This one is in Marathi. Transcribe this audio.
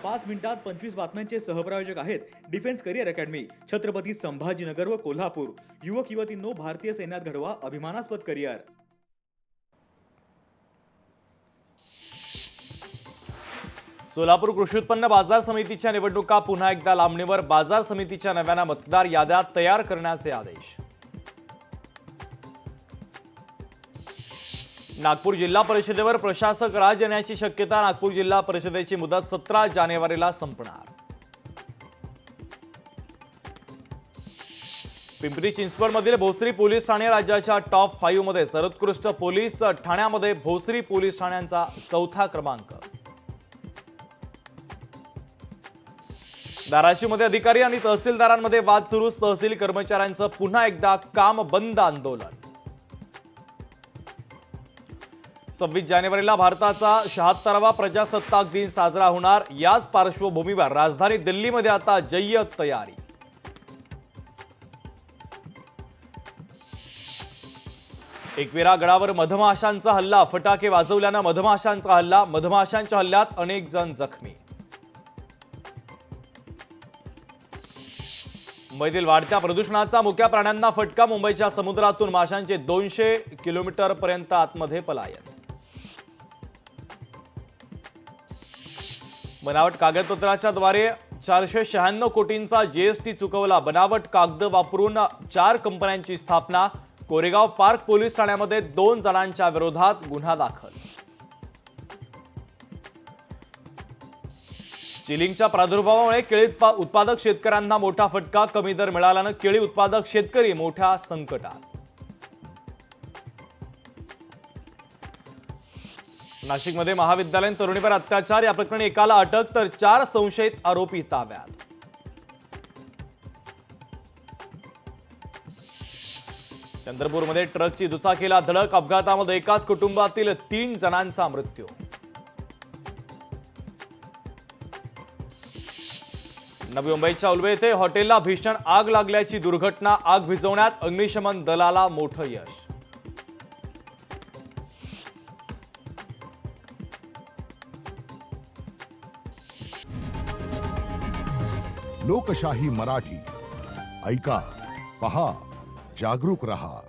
5 मिनिटात 25 बातम्यांचे सहप्रायोजक आहेत defence career academy, Chhatrapati Sambhajinagar व कोल्हापूर। युवक युवतींनो, भारतीय सैन्यात घडवा अभिमानास्पद करिअर। सोलापूर कृषी उत्पन्न बाजार समितीच्या निवडणुका पुन्हा एकदा लांबणीवर। बाजार समितीच्या नव्यानं मतदार याद्या तयार करण्याचे आदेश। नागपूर जिल्हा परिषदेवर प्रशासक राज येण्याची शक्यता। नागपूर जिल्हा परिषदेची मुदत 17 जानेवारीला संपणार। पिंपरी चिंचवडमधील भोसरी पोलीस ठाणे राज्याच्या टॉप 5 मध्ये सर्वोत्कृष्ट पोलीस ठाण्यामध्ये भोसरी पोलीस ठाण्यांचा 4था क्रमांक। धाराशिवमध्ये अधिकारी आणि तहसीलदारांमध्ये वाद सुरू। तहसील कर्मचाऱ्यांचं पुन्हा एकदा काम बंद आंदोलन। 26 जानेवारीला भारताचा 76वा प्रजासत्ताक दिन साजरा होणार। याच पार्श्वभूमीवर राजधानी दिल्लीमध्ये आता जय्यत तयारी। एकविरा गडावर मधमाशांचा हल्ला। फटाके वाजवल्यानं मधमाशांचा हल्ला। मधमाशांच्या हल्ल्यात अनेक जण जखमी। मुंबईतील वाढत्या प्रदूषणाचा मुक्या प्राण्यांना फटका। मुंबईच्या समुद्रातून माशांचे 200 किलोमीटर पर्यंत आतमध्ये पलायन। बनावट कागदपत्राच्या द्वारे 496 कोटींचा जीएसटी चुकवला। बनावट कागद वापरून 4 कंपन्यांची स्थापना। कोरेगाव पार्क पोलीस ठाण्यामध्ये 2 जणांच्या विरोधात गुन्हा दाखल। चिलिंगच्या प्रादुर्भावामुळे केळी उत्पादक शेतकऱ्यांना मोठा फटका। कमी दर मिळाल्यानं केळी उत्पादक शेतकरी मोठ्या संकटात। नाशिकमध्ये महाविद्यालयीन तरुणीवर अत्याचार। या प्रकरणी एकाला अटक तर 4 संशयित आरोपी ताब्यात। चंद्रपूरमध्ये ट्रकची दुचाकीला धडक। अपघातामध्ये एकाच कुटुंबातील 3 जणांचा मृत्यू। नवी मुंबईच्या उलवे येथे हॉटेलला भीषण आग लागल्याची दुर्घटना। आग विझवण्यात अग्निशमन दलाला मोठं यश। लोकशाही मराठी ऐका, पहा, जागरूक रहा।